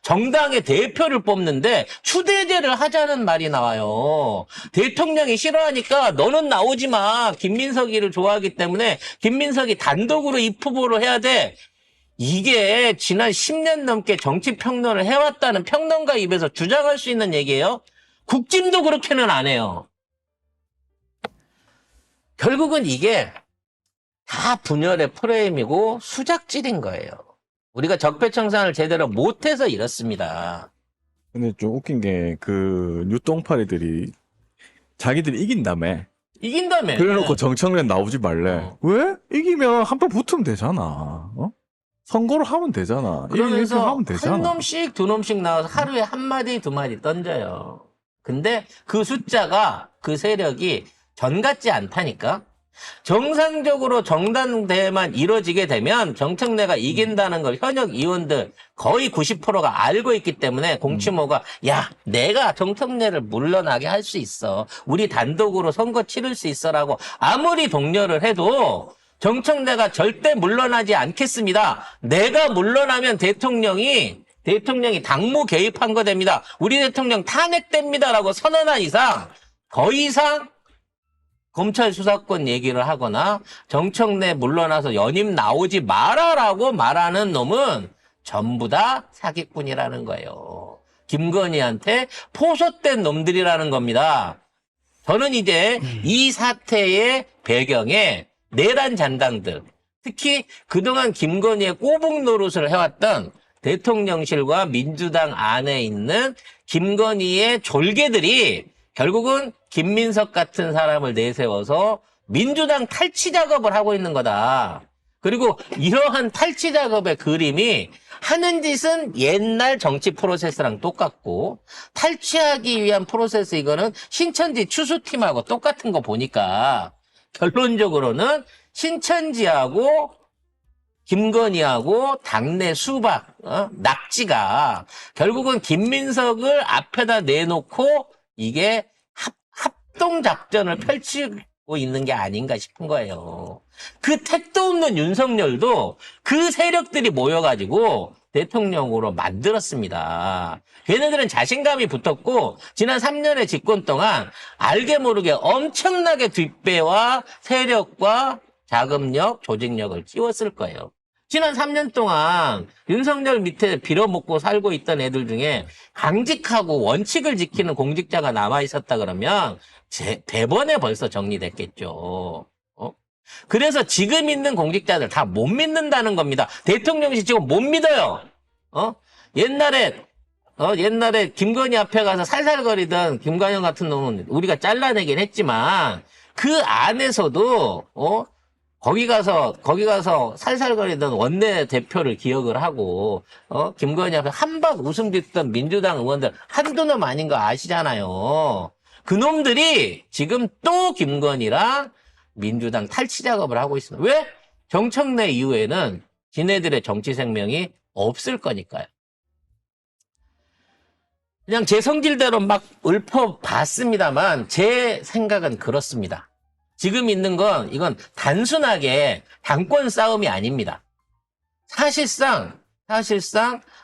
정당의 대표를 뽑는데 추대제를 하자는 말이 나와요. 대통령이 싫어하니까 너는 나오지 마. 김민석이를 좋아하기 때문에 김민석이 단독으로 이 후보로 해야 돼. 이게 지난 10년 넘게 정치 평론을 해왔다는 평론가 입에서 주장할 수 있는 얘기예요. 국짐도 그렇게는 안 해요. 결국은 이게 다 분열의 프레임이고 수작질인 거예요. 우리가 적폐청산을 제대로 못해서 이렇습니다. 근데 좀 웃긴 게 그 뉴똥파리들이 자기들이 이긴다며. 이긴다며. 그래놓고 정청래 나오지 말래. 왜? 이기면 한 번 붙으면 되잖아. 선거를 하면 되잖아. 이렇게 그러면서 하면 되잖아. 한 놈씩 두 놈씩 나와서 하루에 한 마디 두 마디 던져요. 근데 그 숫자가 그 세력이 전 같지 않다니까. 정상적으로 정당대회만 이루어지게 되면 정청래가 이긴다는 걸 현역 의원들 거의 90%가 알고 있기 때문에 공치모가 야 내가 정청래를 물러나게 할 수 있어. 우리 단독으로 선거 치를 수 있어라고 아무리 독려를 해도 정청래가 절대 물러나지 않겠습니다. 내가 물러나면 대통령이 당무 개입한 거 됩니다. 우리 대통령 탄핵됩니다라고 선언한 이상 더 이상 검찰 수사권 얘기를 하거나 정청래 물러나서 연임 나오지 마라라고 말하는 놈은 전부 다 사기꾼이라는 거예요. 김건희한테 포섭된 놈들이라는 겁니다. 저는 이제 이 사태의 배경에 내란 잔당들, 특히 그동안 김건희의 꼬북 노릇을 해왔던 대통령실과 민주당 안에 있는 김건희의 졸개들이 결국은 김민석 같은 사람을 내세워서 민주당 탈취 작업을 하고 있는 거다. 그리고 이러한 탈취 작업의 그림이 하는 짓은 옛날 정치 프로세스랑 똑같고 탈취하기 위한 프로세스 이거는 신천지 추수팀하고 똑같은 거 보니까 결론적으로는 신천지하고 김건희하고 당내 수박, 낙지가 결국은 김민석을 앞에다 내놓고 이게 합동작전을 펼치고 있는 게 아닌가 싶은 거예요. 그 택도 없는 윤석열도 그 세력들이 모여가지고 대통령으로 만들었습니다. 걔네들은 자신감이 붙었고 지난 3년의 집권 동안 알게 모르게 엄청나게 뒷배와 세력과 자금력, 조직력을 띄웠을 거예요. 지난 3년 동안 윤석열 밑에 빌어먹고 살고 있던 애들 중에 강직하고 원칙을 지키는 공직자가 남아있었다 그러면 대번에 벌써 정리됐겠죠. 그래서 지금 있는 공직자들 다 못 믿는다는 겁니다. 대통령이 지금 못 믿어요. 옛날에 김건희 앞에 가서 살살거리던 김관영 같은 놈은 우리가 잘라내긴 했지만 그 안에서도 거기 가서 살살거리던 원내 대표를 기억을 하고 김건희 앞에 한박 웃음 짓던 민주당 의원들 한두 놈 아닌 거 아시잖아요. 그 놈들이 지금 또 김건희랑 민주당 탈취 작업을 하고 있습니다. 왜? 정청래 이후에는 지네들의 정치 생명이 없을 거니까요. 그냥 제 성질대로 막 읊어봤습니다만 제 생각은 그렇습니다. 지금 있는 건 이건 단순하게 당권 싸움이 아닙니다. 사실상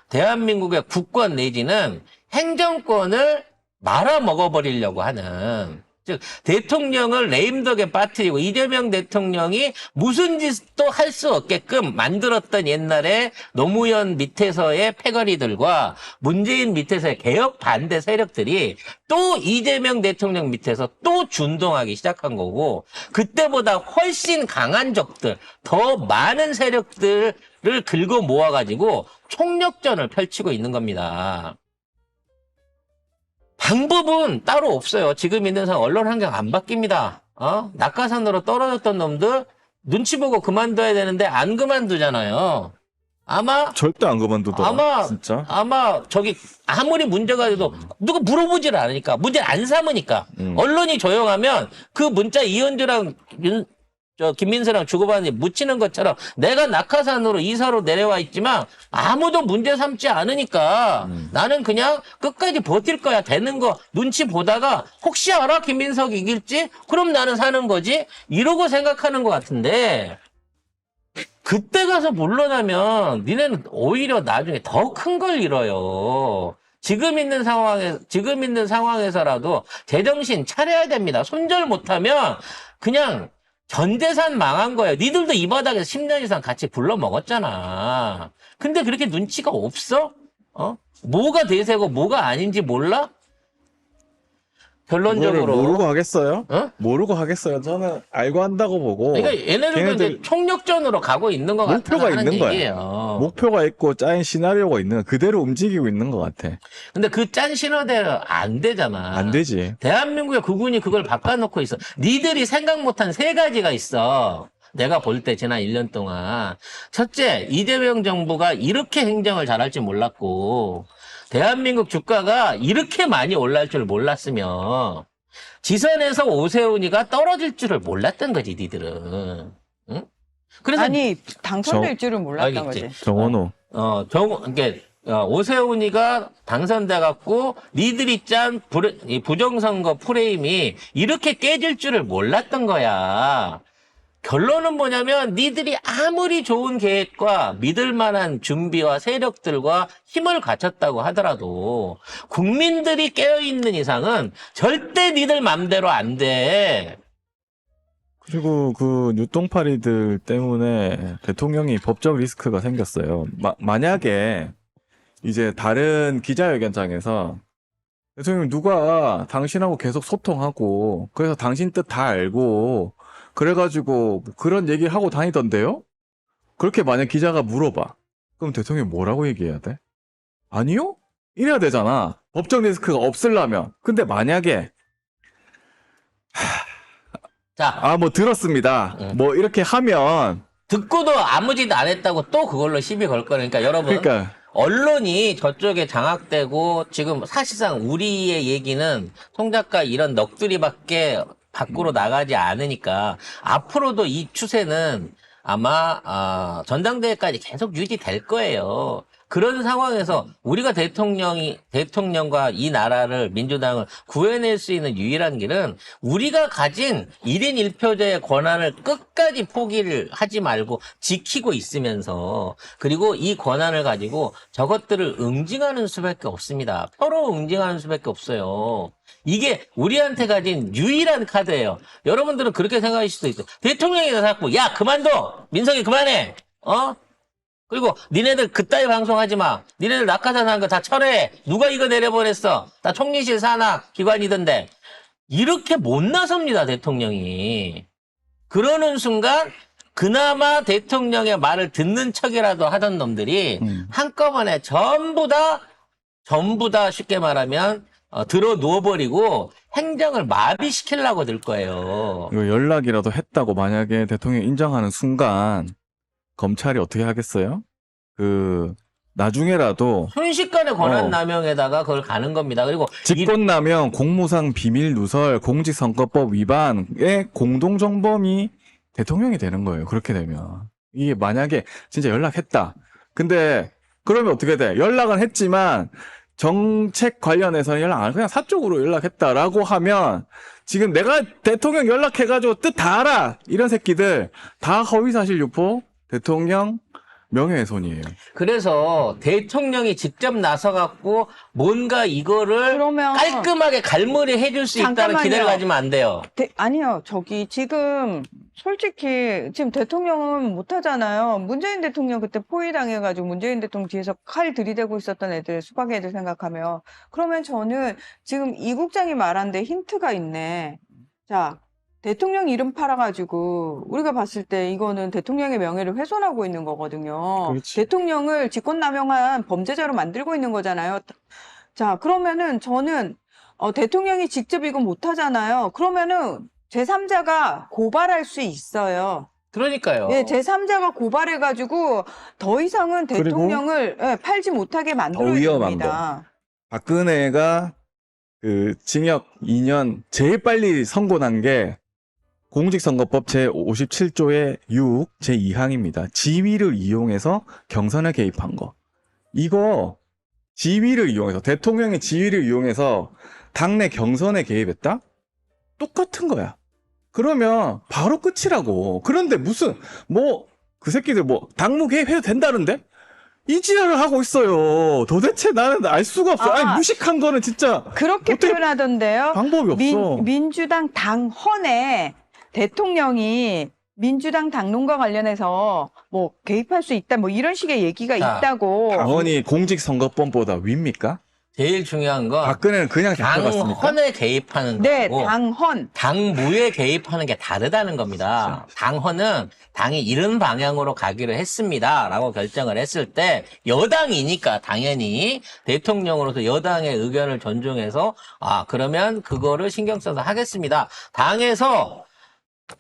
대한민국의 국권 내지는 행정권을 말아먹어버리려고 하는, 즉 대통령을 레임덕에 빠뜨리고 이재명 대통령이 무슨 짓도 할 수 없게끔 만들었던 옛날에 노무현 밑에서의 패거리들과 문재인 밑에서의 개혁 반대 세력들이 또 이재명 대통령 밑에서 또 준동하기 시작한 거고, 그때보다 훨씬 강한 적들, 더 많은 세력들 긁어 모아가지고 총력전을 펼치고 있는 겁니다. 방법은 따로 없어요. 지금 있는 상황 언론 환경 안 바뀝니다. 낙하산으로 떨어졌던 놈들 눈치 보고 그만둬야 되는데 안 그만두잖아요. 아마 절대 안 그만두더라. 아마 진짜. 아마 저기 아무리 문제가 돼도 누가 물어보질 않으니까 문제 안 삼으니까 언론이 조용하면 그 문자 이현주랑 김민수랑 주고받는 묻히는 것처럼 내가 낙하산으로 이사로 내려와 있지만 아무도 문제 삼지 않으니까 나는 그냥 끝까지 버틸 거야. 되는 거 눈치 보다가 혹시 알아? 김민석 이길지? 그럼 나는 사는 거지? 이러고 생각하는 것 같은데 그때 가서 물러나면 니네는 오히려 나중에 더 큰 걸 잃어요. 지금 있는 상황에서라도 제정신 차려야 됩니다. 손절 못하면 그냥 전 재산 망한 거예요. 니들도 이 바닥에서 10년 이상 같이 굴러 먹었잖아. 근데 그렇게 눈치가 없어? 뭐가 대세고 뭐가 아닌지 몰라? 결론적으로. 모르고 하겠어요? 어? 모르고 하겠어요. 저는 알고 한다고 보고. 그러니까 얘네들도 이제 총력전으로 가고 있는 것 목표가 같다는 있는 거야. 얘기예요. 목표가 있고 짜인 시나리오가 있는 그대로 움직이고 있는 것 같아. 근데 그 짠 신호대로 안 되잖아. 안 되지. 대한민국의 국군이 그걸 바꿔놓고 있어. 니들이 생각 못한 세 가지가 있어. 내가 볼 때 지난 1년 동안. 첫째, 이재명 정부가 이렇게 행정을 잘할 줄 몰랐고 대한민국 주가가 이렇게 많이 올라갈 줄 몰랐으면 지선에서 오세훈이가 떨어질 줄을 몰랐던 거지, 니들은. 응? 그래서 아니 당선될 줄은 몰랐던 알겠지. 거지. 정원호. 오세훈이가 당선돼갖고 니들이 짠 이 부정선거 프레임이 이렇게 깨질 줄을 몰랐던 거야. 결론은 뭐냐면 니들이 아무리 좋은 계획과 믿을 만한 준비와 세력들과 힘을 갖췄다고 하더라도 국민들이 깨어있는 이상은 절대 니들 맘대로 안 돼. 그리고 그 뉴똥파리들 때문에 대통령이 법적 리스크가 생겼어요. 만약에 이제 다른 기자회견장에서 대통령 누가 당신하고 계속 소통하고 그래서 당신 뜻 다 알고 그래가지고 그런 얘기 하고 다니던데요? 그렇게 만약 기자가 물어봐. 그럼 대통령이 뭐라고 얘기해야 돼? 아니요? 이래야 되잖아. 법적 리스크가 없으려면. 근데 만약에 자, 뭐 들었습니다. 뭐 이렇게 하면 듣고도 아무 짓 안 했다고 또 그걸로 시비 걸 거니까 여러분. 그러니까 언론이 저쪽에 장악되고 지금 사실상 우리의 얘기는 송 작가 이런 넋두리밖에 밖으로 나가지 않으니까 앞으로도 이 추세는 아마 전당대회까지 계속 유지될 거예요. 그런 상황에서 우리가 대통령과 이 나라를 민주당을 구해낼 수 있는 유일한 길은 우리가 가진 1인 1표제의 권한을 끝까지 포기를 하지 말고 지키고 있으면서 그리고 이 권한을 가지고 저것들을 응징하는 수밖에 없습니다. 표로 응징하는 수밖에 없어요. 이게 우리한테 가진 유일한 카드예요. 여러분들은 그렇게 생각하실 수도 있어요. 대통령이 자꾸 야 그만둬 민석이 그만해 그리고 니네들 그따위 방송하지 마. 니네들 낙하산 한 거 다 철회해. 누가 이거 내려보냈어? 다 총리실 산하 기관이던데. 이렇게 못 나섭니다, 대통령이. 그러는 순간 그나마 대통령의 말을 듣는 척이라도 하던 놈들이 한꺼번에 전부 다 쉽게 말하면 들어 누워버리고 행정을 마비시키려고 들 거예요. 이거 연락이라도 했다고 만약에 대통령이 인정하는 순간 검찰이 어떻게 하겠어요? 나중에라도 순식간에 권한남용에다가 그걸 가는 겁니다. 그리고 직권남용, 공무상 비밀 누설, 공직선거법 위반의 공동정범이 대통령이 되는 거예요. 그렇게 되면. 이게 만약에 진짜 연락했다. 근데 그러면 어떻게 돼? 연락은 했지만 정책 관련해서는 연락 안 하고 그냥 사적으로 연락했다라고 하면 지금 내가 대통령 연락해가지고 뜻 다 알아. 이런 새끼들 다 허위사실 유포 대통령 명예훼손이에요. 그래서 대통령이 직접 나서갖고 뭔가 이거를 그러면 깔끔하게 갈무리 해줄 수 있다는 잠깐만요. 기대를 가지면 안 돼요. 아니요. 지금 솔직히 지금 대통령은 못하잖아요. 문재인 대통령 그때 포위당해가지고 문재인 대통령 뒤에서 칼 들이대고 있었던 애들, 수박 애들 생각하면 그러면 저는 지금 이 국장이 말한 데 힌트가 있네. 자, 대통령 이름 팔아가지고 우리가 봤을 때 이거는 대통령의 명예를 훼손하고 있는 거거든요. 그렇지. 대통령을 직권남용한 범죄자로 만들고 있는 거잖아요. 자, 그러면은 저는 대통령이 직접 이거 못하잖아요. 그러면은 제3자가 고발할 수 있어요. 그러니까요. 예, 제3자가 고발해가지고 더 이상은 그리고 대통령을 팔지 못하게 만들어야 위험한 됩니다. 박근혜가 그 징역 2년 제일 빨리 선고난 게 공직선거법 제57조의 6 제2항입니다. 지위를 이용해서 경선에 개입한 거. 이거 지위를 이용해서 대통령의 지위를 이용해서 당내 경선에 개입했다? 똑같은 거야. 그러면 바로 끝이라고. 그런데 무슨 그 새끼들 당무 개입해도 된다는데? 이 지랄을 하고 있어요. 도대체 나는 알 수가 없어. 아니 무식한 거는 진짜 그렇게 어떻게 표현하던데요. 방법이 없어. 민주당 당헌에 대통령이 민주당 당론과 관련해서 개입할 수 있다 이런 식의 얘기가 자, 있다고. 당원이 공직선거법보다 위입니까? 제일 중요한 건 박근혜는 그냥 잡혀갔습니까? 당헌에 개입하는 네, 거고 당헌. 당무에 개입하는 게 다르다는 겁니다. 당헌은 당이 이런 방향으로 가기로 했습니다라고 결정을 했을 때 여당이니까 당연히 대통령으로서 여당의 의견을 존중해서 그러면 그거를 신경 써서 하겠습니다. 당에서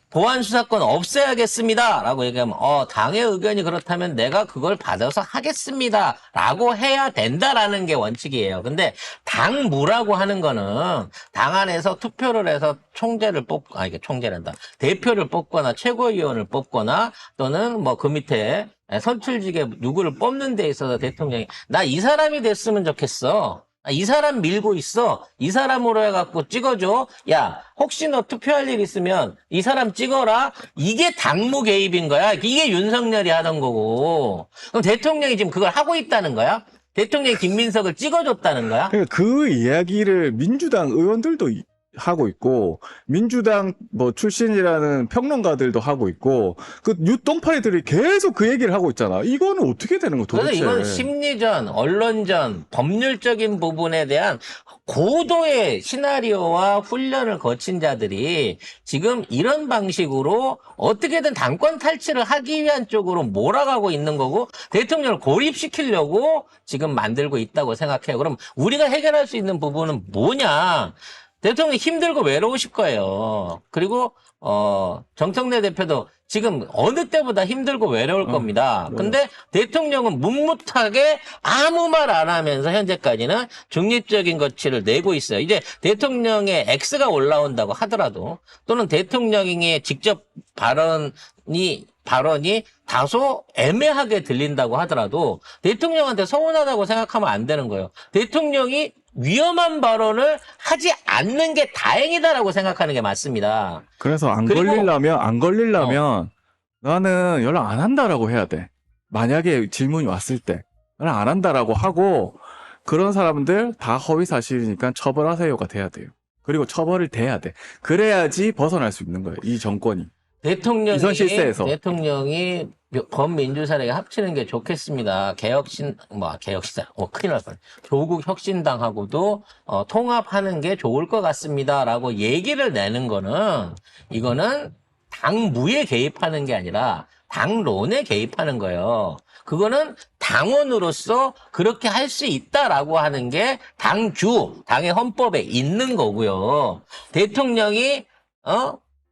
보안 수사권 없애야겠습니다 라고 얘기하면 당의 의견이 그렇다면 내가 그걸 받아서 하겠습니다 라고 해야 된다라는 게 원칙이에요. 근데 당무라고 하는 거는 당 안에서 투표를 해서 총재란다. 대표를 뽑거나 최고위원을 뽑거나 또는 그 밑에 선출직에 누구를 뽑는 데 있어서 대통령이 나 이 사람이 됐으면 좋겠어. 이 사람 밀고 있어. 이 사람으로 해갖고 찍어줘. 야, 혹시 너 투표할 일 있으면 이 사람 찍어라. 이게 당무 개입인 거야. 이게 윤석열이 하던 거고. 그럼 대통령이 지금 그걸 하고 있다는 거야? 대통령이 김민석을 찍어줬다는 거야? 그러니까 그 이야기를 민주당 의원들도 하고 있고 민주당 출신이라는 평론가들도 하고 있고 그 유똥파이들이 계속 그 얘기를 하고 있잖아. 이거는 어떻게 되는 거 그래서 도대체? 이건 심리전, 언론전, 법률적인 부분에 대한 고도의 시나리오와 훈련을 거친 자들이 지금 이런 방식으로 어떻게든 당권 탈취를 하기 위한 쪽으로 몰아가고 있는 거고 대통령을 고립시키려고 지금 만들고 있다고 생각해요. 그럼 우리가 해결할 수 있는 부분은 뭐냐? 대통령이 힘들고 외로우실 거예요. 그리고 정청래 대표도 지금 어느 때보다 힘들고 외로울 겁니다. 근데 대통령은 묵묵하게 아무 말 안 하면서 현재까지는 중립적인 거치를 내고 있어요. 이제 대통령의 X가 올라온다고 하더라도 또는 대통령이 직접 발언이 다소 애매하게 들린다고 하더라도 대통령한테 서운하다고 생각하면 안 되는 거예요. 대통령이 위험한 발언을 하지 않는 게 다행이다라고 생각하는 게 맞습니다. 그래서 안 그리고- 걸리려면 나는 연락 안 한다라고 해야 돼. 만약에 질문이 왔을 때 연락 안 한다라고 하고 그런 사람들 다 허위 사실이니까 처벌하세요가 돼야 돼요. 그리고 처벌을 대야 돼. 그래야지 벗어날 수 있는 거예요. 이 정권이. 이선 실세에서. 대통령이 범민주사에게 합치는 게 좋겠습니다. 개혁신, 큰일 날 뻔. 조국 혁신당하고도 통합하는 게 좋을 것 같습니다라고 얘기를 내는 거는 이거는 당무에 개입하는 게 아니라 당론에 개입하는 거예요. 그거는 당원으로서 그렇게 할 수 있다라고 하는 게 당의 헌법에 있는 거고요. 대통령이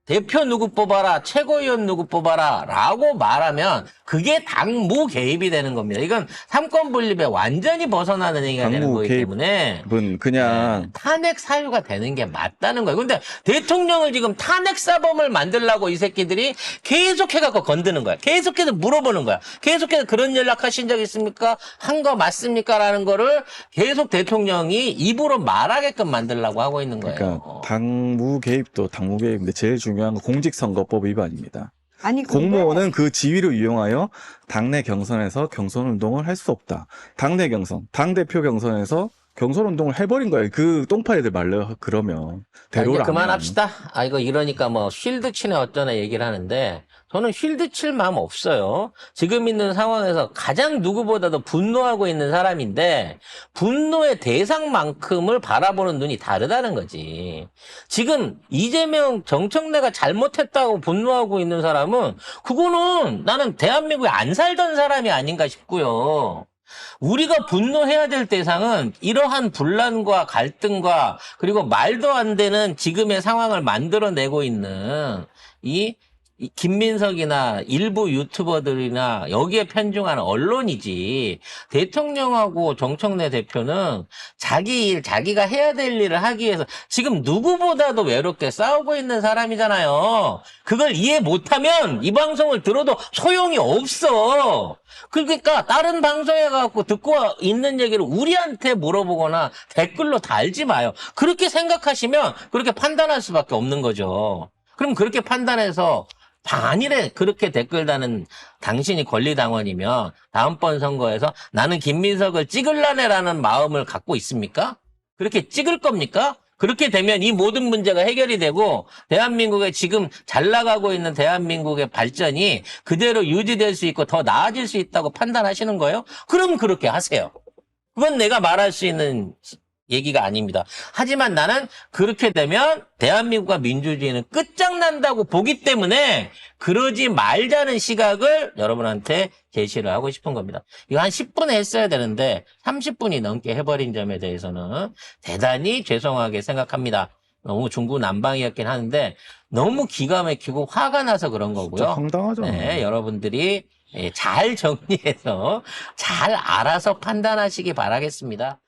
대표 누구 뽑아라, 최고위원 누구 뽑아라 라고 말하면 그게 당무 개입이 되는 겁니다. 이건 삼권 분립에 완전히 벗어나는 얘기가 되는 당무 거기 때문에 은 그냥 탄핵 사유가 되는 게 맞다는 거예요. 근데 대통령을 지금 탄핵 사범을 만들라고 이 새끼들이 계속해갖고 건드는 거야. 계속해서 물어보는 거야. 계속해서 그런 연락하신 적 있습니까? 한 거 맞습니까? 라는 거를 계속 대통령이 입으로 말하게끔 만들라고 하고 있는 거예요. 그러니까 당무 개입인데 제일 중요한 건 공직선거법 위반입니다. 아니, 근데 공무원은 그 지위를 이용하여 당내 경선에서 경선 운동을 할 수 없다. 당내 경선, 당대표 경선에서 경선운동을 해버린 거예요. 그 똥파리들 말려 그러면 자, 대로를 이제 안 그만합시다. 아, 이거 이러니까 뭐 쉴드 치네 어쩌네 얘기를 하는데 저는 쉴드 칠 마음 없어요. 지금 있는 상황에서 가장 누구보다도 분노하고 있는 사람인데 분노의 대상만큼을 바라보는 눈이 다르다는 거지. 지금 이재명 정청래가 잘못했다고 분노하고 있는 사람은 그거는 나는 대한민국에 안 살던 사람이 아닌가 싶고요. 우리가 분노해야 될 대상은 이러한 분란과 갈등과 그리고 말도 안 되는 지금의 상황을 만들어내고 있는 이 김민석이나 일부 유튜버들이나 여기에 편중하는 언론이지 대통령하고 정청래 대표는 자기 일, 자기가 해야 될 일을 하기 위해서 지금 누구보다도 외롭게 싸우고 있는 사람이잖아요. 그걸 이해 못하면 이 방송을 들어도 소용이 없어. 그러니까 다른 방송에 가서 듣고 있는 얘기를 우리한테 물어보거나 댓글로 달지 마요. 그렇게 생각하시면 그렇게 판단할 수밖에 없는 거죠. 그럼 그렇게 판단해서 만일에 그렇게 댓글 다는 당신이 권리당원이면 다음번 선거에서 나는 김민석을 찍을라네라는 마음을 갖고 있습니까? 그렇게 찍을 겁니까? 그렇게 되면 이 모든 문제가 해결이 되고 대한민국에 지금 잘 나가고 있는 대한민국의 발전이 그대로 유지될 수 있고 더 나아질 수 있다고 판단하시는 거예요? 그럼 그렇게 하세요. 그건 내가 말할 수 있는 얘기가 아닙니다. 하지만 나는 그렇게 되면 대한민국과 민주주의는 끝장난다고 보기 때문에 그러지 말자는 시각을 여러분한테 제시를 하고 싶은 겁니다. 이거 한 10분에 했어야 되는데 30분이 넘게 해버린 점에 대해서는 대단히 죄송하게 생각합니다. 너무 중구난방이었긴 하는데 너무 기가 막히고 화가 나서 그런 거고요. 진짜 황당하잖아. 네, 여러분들이 잘 정리해서 잘 알아서 판단하시기 바라겠습니다.